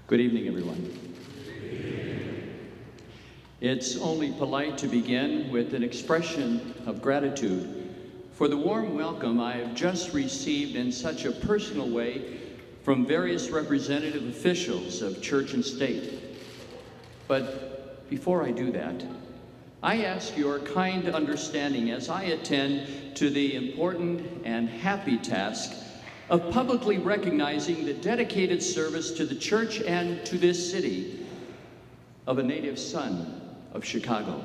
Good evening, everyone. It's only polite to begin with an expression of gratitude for the warm welcome I have just received in such a personal way from various representative officials of church and state. But before I do that, I ask your kind understanding as I attend to the important and happy task of publicly recognizing the dedicated service to the church and to this city of a native son of Chicago,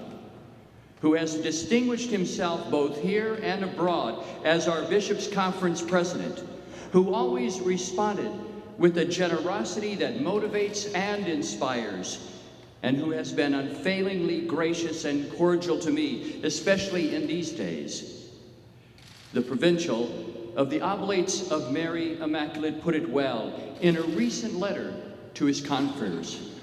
who has distinguished himself both here and abroad as our Bishops' Conference president, who always responded with a generosity that motivates and inspires, and who has been unfailingly gracious and cordial to me, especially in these days. The Provincial of the Oblates of Mary Immaculate put it well in a recent letter to his confreres.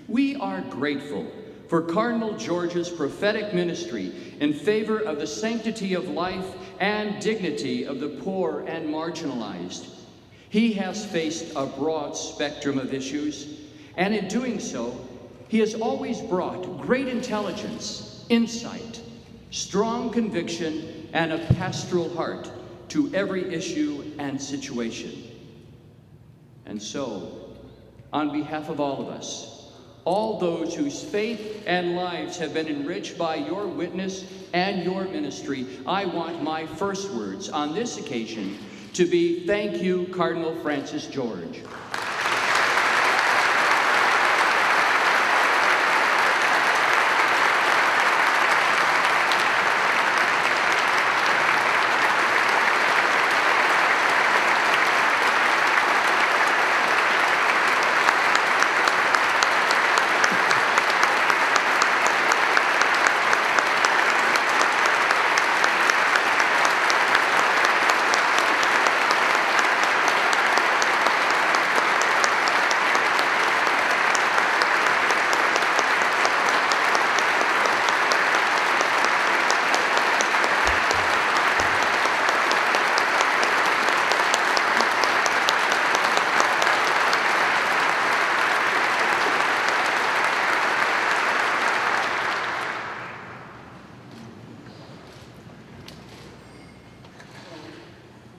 We are grateful for Cardinal George's prophetic ministry in favor of the sanctity of life and dignity of the poor and marginalized. He has faced a broad spectrum of issues, and in doing so, he has always brought great intelligence, insight, strong conviction, and a pastoral heart to every issue and situation. And so, on behalf of all of us, all those whose faith and lives have been enriched by your witness and your ministry, I want my first words on this occasion to be thank you, Cardinal Francis George.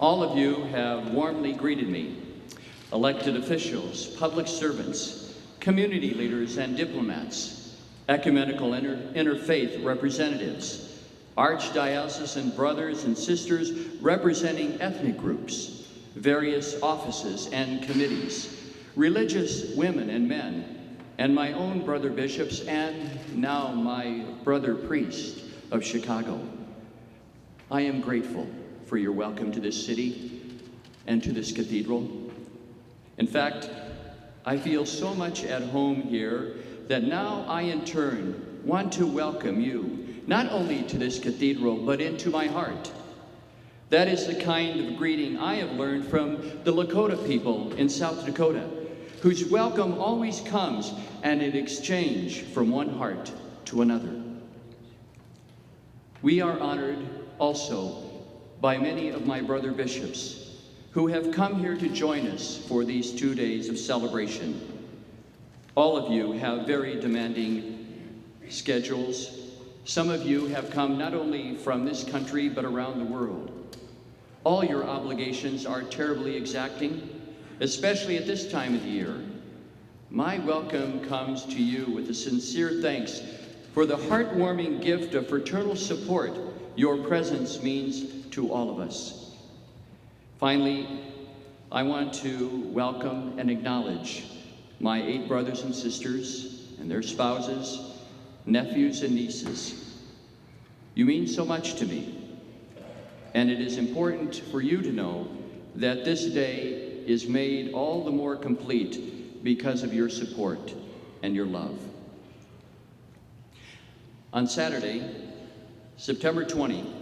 All of you have warmly greeted me, elected officials, public servants, community leaders and diplomats, ecumenical interfaith representatives, archdiocesan brothers and sisters representing ethnic groups, various offices and committees, religious women and men, and my own brother bishops and now my brother priest of Chicago. I am grateful for your welcome to this city and to this cathedral. In fact, I feel so much at home here that now I in turn want to welcome you, not only to this cathedral, but into my heart. That is the kind of greeting I have learned from the Lakota people in South Dakota, whose welcome always comes and in exchange from one heart to another. We are honored also by many of my brother bishops who have come here to join us for these 2 days of celebration. All of you have very demanding schedules. Some of you have come not only from this country, but around the world. All your obligations are terribly exacting, especially at this time of the year. My welcome comes to you with a sincere thanks for the heartwarming gift of fraternal support your presence means to all of us. Finally, I want to welcome and acknowledge my 8 brothers and sisters and their spouses, nephews and nieces. You mean so much to me, and it is important for you to know that this day is made all the more complete because of your support and your love. On Saturday, September 20,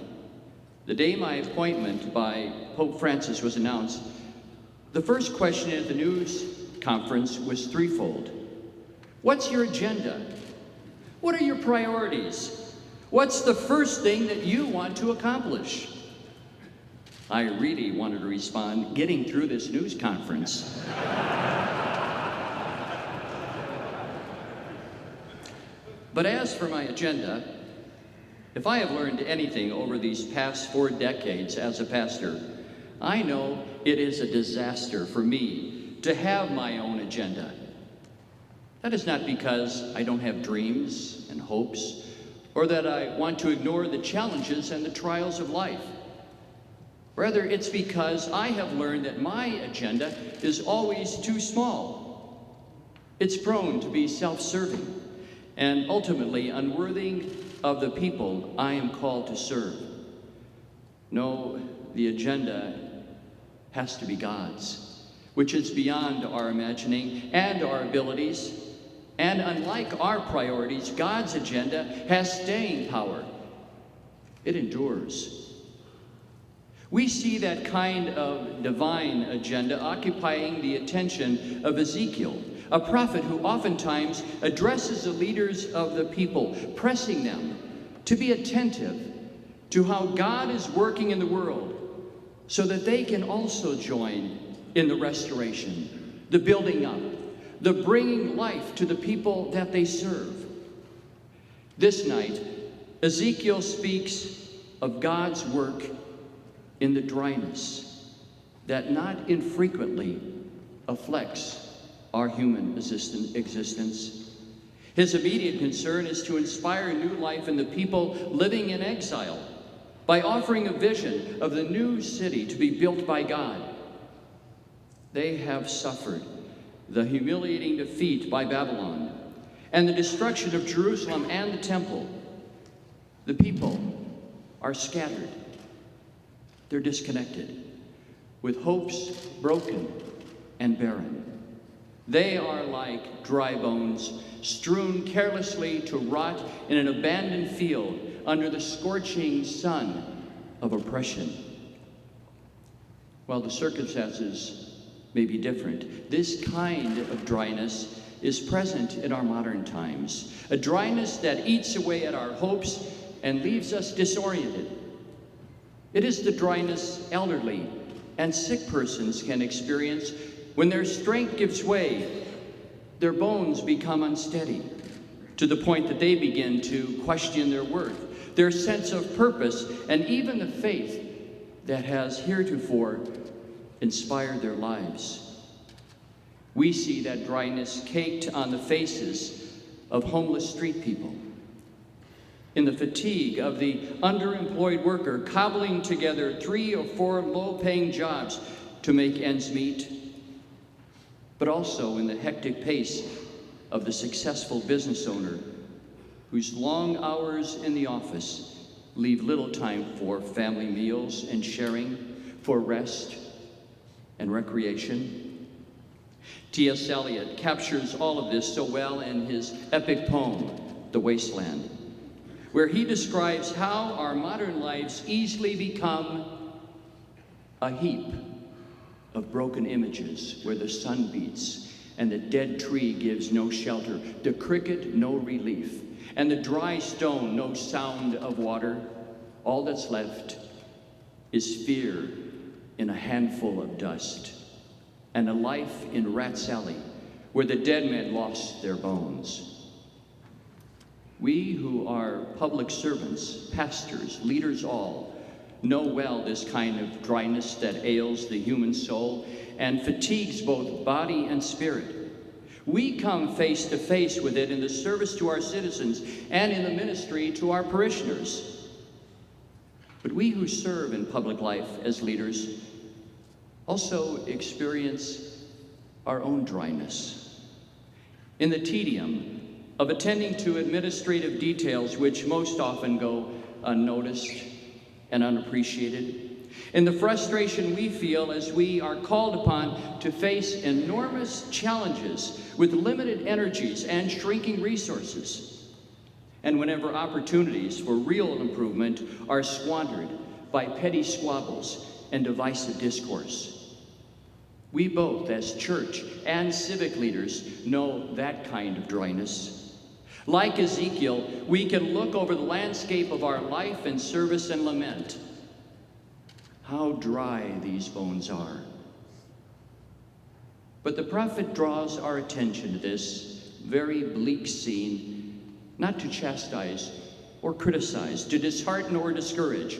the day my appointment by Pope Francis was announced, the first question at the news conference was threefold. What's your agenda? What are your priorities? What's the first thing that you want to accomplish? I really wanted to respond, getting through this news conference. But as for my agenda, if I have learned anything over these past 4 decades as a pastor, I know it is a disaster for me to have my own agenda. That is not because I don't have dreams and hopes, or that I want to ignore the challenges and the trials of life. Rather, it's because I have learned that my agenda is always too small. It's prone to be self-serving and ultimately unworthy of the people I am called to serve. No, the agenda has to be God's, which is beyond our imagining and our abilities. And unlike our priorities, God's agenda has staying power. It endures. We see that kind of divine agenda occupying the attention of Ezekiel, a prophet who oftentimes addresses the leaders of the people, pressing them to be attentive to how God is working in the world so that they can also join in the restoration, the building up, the bringing life to the people that they serve. This night, Ezekiel speaks of God's work in the dryness that not infrequently afflicts our human existence. His immediate concern is to inspire new life in the people living in exile by offering a vision of the new city to be built by God. They have suffered the humiliating defeat by Babylon and the destruction of Jerusalem and the temple. The people are scattered. They're disconnected, with hopes broken and barren. They are like dry bones strewn carelessly to rot in an abandoned field under the scorching sun of oppression. While the circumstances may be different, this kind of dryness is present in our modern times, a dryness that eats away at our hopes and leaves us disoriented. It is the dryness elderly and sick persons can experience when their strength gives way, their bones become unsteady, to the point that they begin to question their worth, their sense of purpose, and even the faith that has heretofore inspired their lives. We see that dryness caked on the faces of homeless street people, in the fatigue of the underemployed worker cobbling together 3 or 4 low-paying jobs to make ends meet, but also in the hectic pace of the successful business owner whose long hours in the office leave little time for family meals and sharing, for rest and recreation. T.S. Eliot captures all of this so well in his epic poem, The Wasteland, where he describes how our modern lives easily become a heap of broken images where the sun beats and the dead tree gives no shelter, the cricket no relief, and the dry stone no sound of water. All that's left is fear in a handful of dust, and a life in Rat's Alley where the dead men lost their bones. We who are public servants, pastors, leaders all, know well this kind of dryness that ails the human soul and fatigues both body and spirit. We come face to face with it in the service to our citizens and in the ministry to our parishioners. But we who serve in public life as leaders also experience our own dryness in the tedium of attending to administrative details which most often go unnoticed and unappreciated, in the frustration we feel as we are called upon to face enormous challenges with limited energies and shrinking resources, and whenever opportunities for real improvement are squandered by petty squabbles and divisive discourse. We both, as church and civic leaders, know that kind of dryness. Like Ezekiel, we can look over the landscape of our life and service and lament. How dry these bones are. But the prophet draws our attention to this very bleak scene not to chastise or criticize, to dishearten or discourage.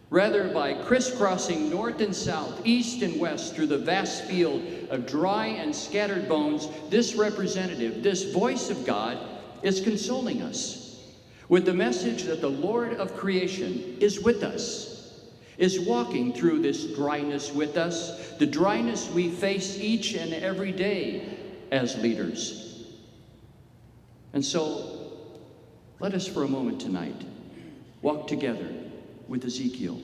Rather, by crisscrossing north and south, east and west through the vast field of dry and scattered bones, this representative, this voice of God, is consoling us with the message that the Lord of creation is with us, is walking through this dryness with us, the dryness we face each and every day as leaders. And so, let us for a moment tonight walk together with Ezekiel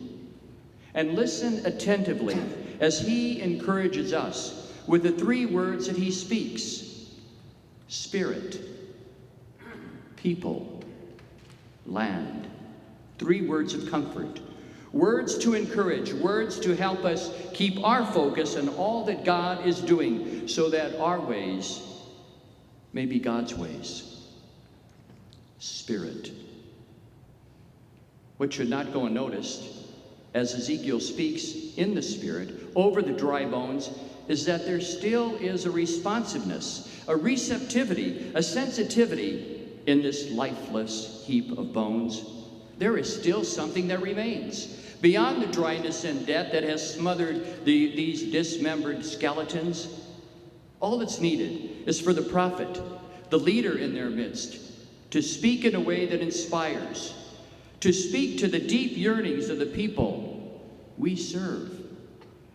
and listen attentively as he encourages us with the three words that he speaks: spirit, people, land. Three words of comfort, words to encourage, words to help us keep our focus on all that God is doing so that our ways may be God's ways. Spirit. What should not go unnoticed as Ezekiel speaks in the Spirit over the dry bones is that there still is a responsiveness, a receptivity, a sensitivity in this lifeless heap of bones. There is still something that remains beyond the dryness and death that has smothered these dismembered skeletons. All that's needed is for the prophet, the leader in their midst, to speak in a way that inspires, to speak to the deep yearnings of the people we serve,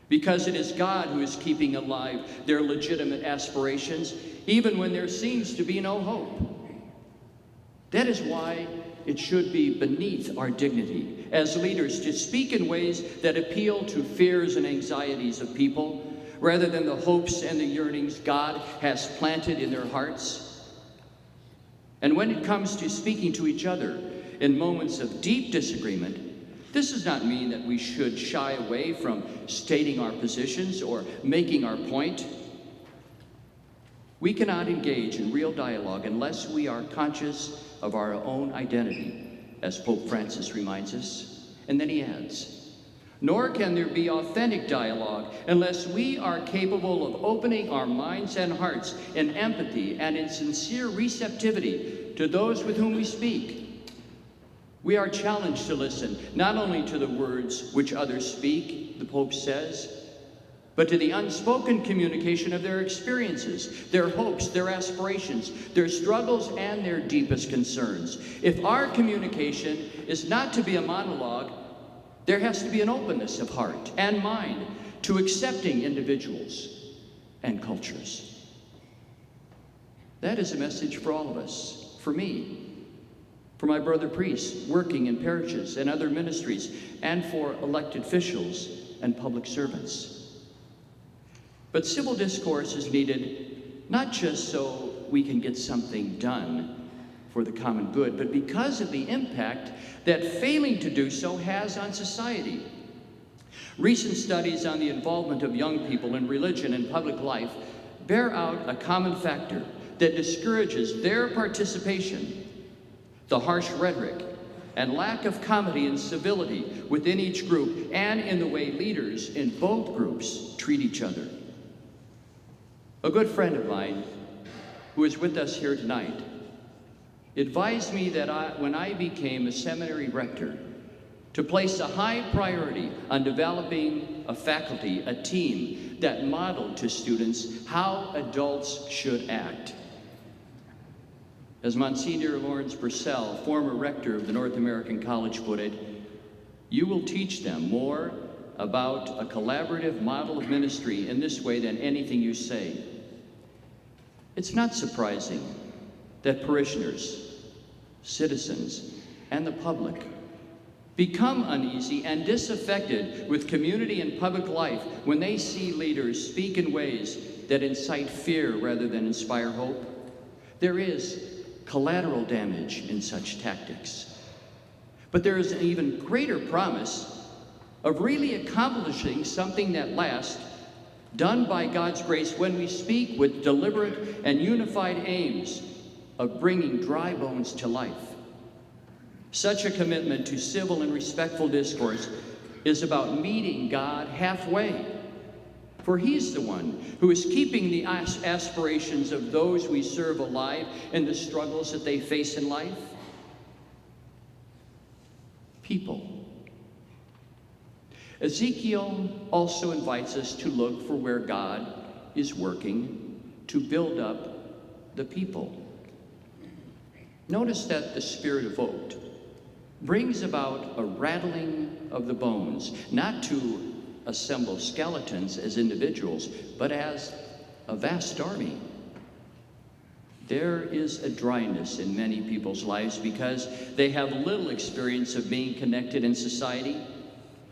because it is God who is keeping alive their legitimate aspirations, even when there seems to be no hope. That is why it should be beneath our dignity as leaders to speak in ways that appeal to fears and anxieties of people, rather than the hopes and the yearnings God has planted in their hearts. And when it comes to speaking to each other in moments of deep disagreement, this does not mean that we should shy away from stating our positions or making our point. We cannot engage in real dialogue unless we are conscious of our own identity, as Pope Francis reminds us. And then he adds, nor can there be authentic dialogue unless we are capable of opening our minds and hearts in empathy and in sincere receptivity to those with whom we speak. We are challenged to listen not only to the words which others speak, the Pope says, but to the unspoken communication of their experiences, their hopes, their aspirations, their struggles, and their deepest concerns. If our communication is not to be a monologue, there has to be an openness of heart and mind to accepting individuals and cultures. That is a message for all of us, for me, for my brother priests working in parishes and other ministries, and for elected officials and public servants. But civil discourse is needed not just so we can get something done for the common good, but because of the impact that failing to do so has on society. Recent studies on the involvement of young people in religion and public life bear out a common factor that discourages their participation: the harsh rhetoric and lack of comedy and civility within each group and in the way leaders in both groups treat each other. A good friend of mine who is with us here tonight advised me that when I became a seminary rector, to place a high priority on developing a faculty, a team that modeled to students how adults should act. As Monsignor Lawrence Purcell, former rector of the North American College, put it, you will teach them more about a collaborative model of ministry in this way than anything you say. It's not surprising that parishioners, citizens, and the public become uneasy and disaffected with community and public life when they see leaders speak in ways that incite fear rather than inspire hope. There is collateral damage in such tactics. But there is an even greater promise of really accomplishing something that lasts, done by God's grace when we speak with deliberate and unified aims of bringing dry bones to life. Such a commitment to civil and respectful discourse is about meeting God halfway, For he's the one who is keeping the aspirations of those we serve alive in the struggles that they face in life. People. Ezekiel also invites us to look for where God is working to build up the people. Notice that the Spirit evoked brings about a rattling of the bones, not to assemble skeletons as individuals, but as a vast army. There is a dryness in many people's lives because they have little experience of being connected in society.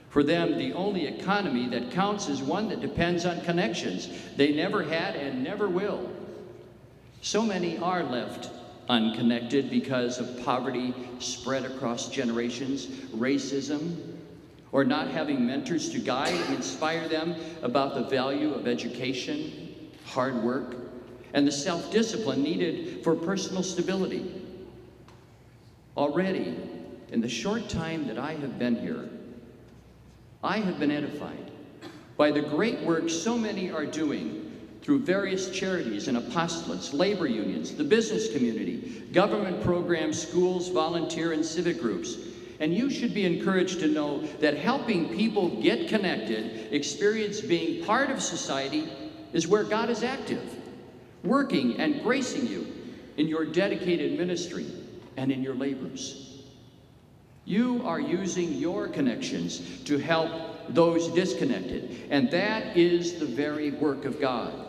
For them, the only economy that counts is one that depends on connections they never had and never will. So many are left unconnected because of poverty spread across generations, racism, or not having mentors to guide and inspire them about the value of education, hard work, and the self-discipline needed for personal stability. Already, in the short time that I have been here, I have been edified by the great work so many are doing through various charities and apostolates, labor unions, the business community, government programs, schools, volunteer, and civic groups. And you should be encouraged to know that helping people get connected, experience being part of society, is where God is active, working and gracing you in your dedicated ministry and in your labors. You are using your connections to help those disconnected, and that is the very work of God.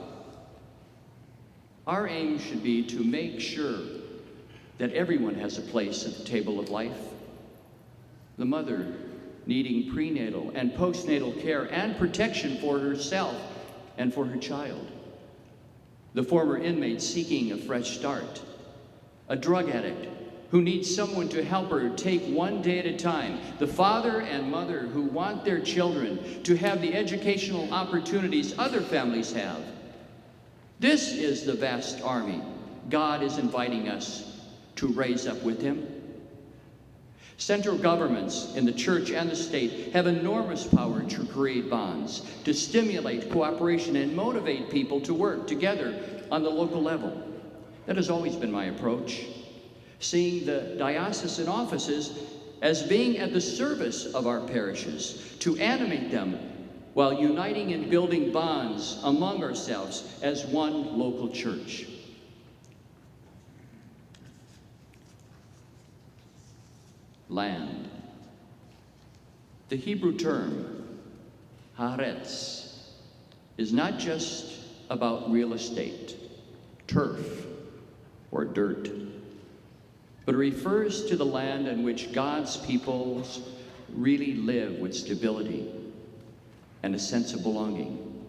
Our aim should be to make sure that everyone has a place at the table of life. The mother needing prenatal and postnatal care and protection for herself and for her child. The former inmate seeking a fresh start. A drug addict who needs someone to help her take one day at a time. The father and mother who want their children to have the educational opportunities other families have. This is the vast army God is inviting us to raise up with him. Central governments in the church and the state have enormous power to create bonds, to stimulate cooperation and motivate people to work together on the local level. That has always been my approach, seeing the diocesan offices as being at the service of our parishes, to animate them while uniting and building bonds among ourselves as one local church. Land. The Hebrew term, haaretz, is not just about real estate, turf, or dirt, but it refers to the land in which God's peoples really live with stability and a sense of belonging.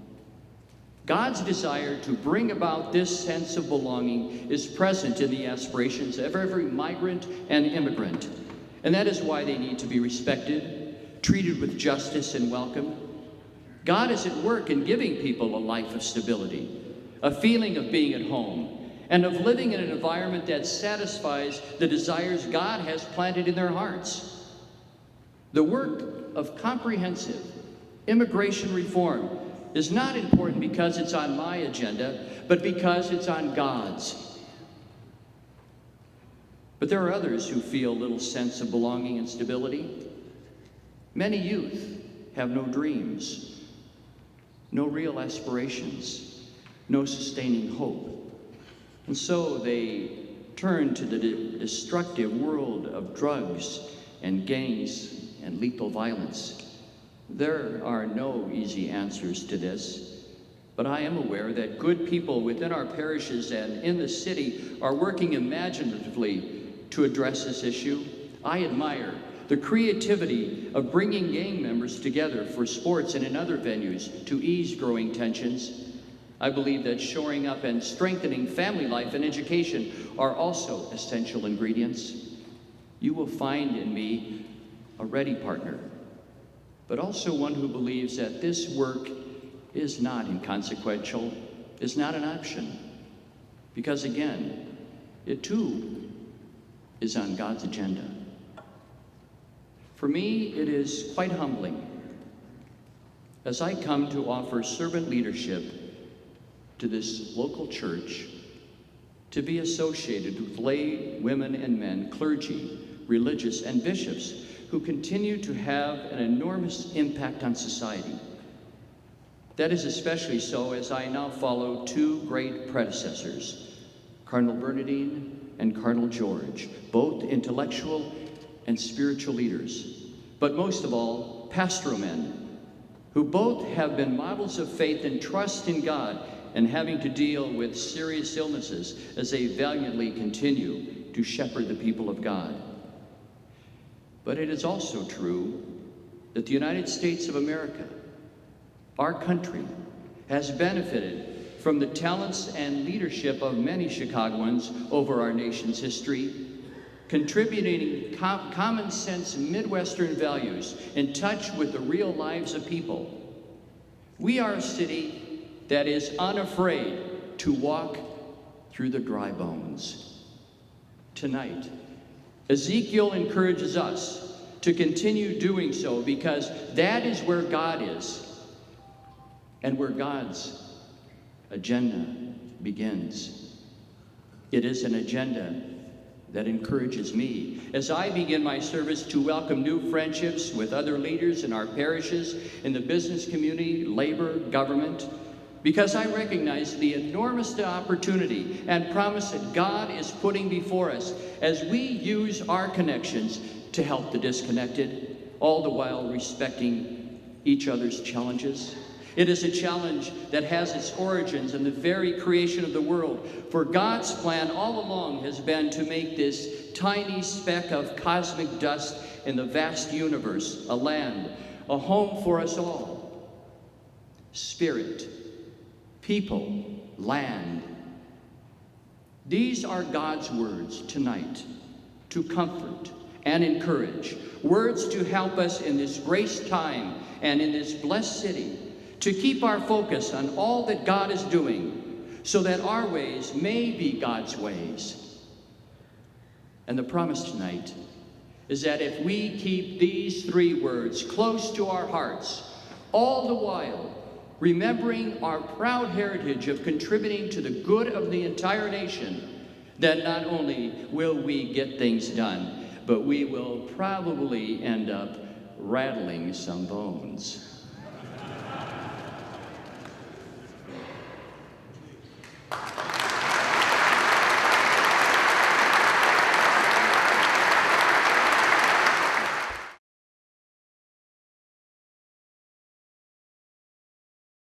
God's desire to bring about this sense of belonging is present in the aspirations of every migrant and immigrant. And that is why they need to be respected, treated with justice and welcome. God is at work in giving people a life of stability, a feeling of being at home, and of living in an environment that satisfies the desires God has planted in their hearts. The work of comprehensive immigration reform is not important because it's on my agenda, but because it's on God's. But there are others who feel little sense of belonging and stability. Many youth have no dreams, no real aspirations, no sustaining hope. And so they turn to the destructive world of drugs and gangs and lethal violence. There are no easy answers to this, but I am aware that good people within our parishes and in the city are working imaginatively to address this issue. I admire the creativity of bringing gang members together for sports and in other venues to ease growing tensions. I believe that shoring up and strengthening family life and education are also essential ingredients. You will find in me a ready partner, but also one who believes that this work is not inconsequential, is not an option, because again, it too is on God's agenda. For me, it is quite humbling, as I come to offer servant leadership to this local church, to be associated with lay women and men, clergy, religious, and bishops who continue to have an enormous impact on society. That is especially so as I now follow two great predecessors, Cardinal Bernardine and Cardinal George, both intellectual and spiritual leaders, but most of all, pastoral men, who both have been models of faith and trust in God and having to deal with serious illnesses as they valiantly continue to shepherd the people of God. But it is also true that the United States of America, our country, has benefited from the talents and leadership of many Chicagoans over our nation's history, contributing common sense Midwestern values in touch with the real lives of people. We are a city that is unafraid to walk through the dry bones. Tonight, Ezekiel encourages us to continue doing so because that is where God is and where God's agenda begins. It is an agenda that encourages me as I begin my service to welcome new friendships with other leaders in our parishes, in the business community, labor, government, because I recognize the enormous opportunity and promise that God is putting before us as we use our connections to help the disconnected, all the while respecting each other's challenges. It is a challenge that has its origins in the very creation of the world, for God's plan all along has been to make this tiny speck of cosmic dust in the vast universe a land, a home for us all. Spirit, people, land. These are God's words tonight to comfort and encourage, words to help us in this grace time and in this blessed city, to keep our focus on all that God is doing so that our ways may be God's ways. And the promise tonight is that if we keep these three words close to our hearts, all the while remembering our proud heritage of contributing to the good of the entire nation, that not only will we get things done, but we will probably end up rattling some bones.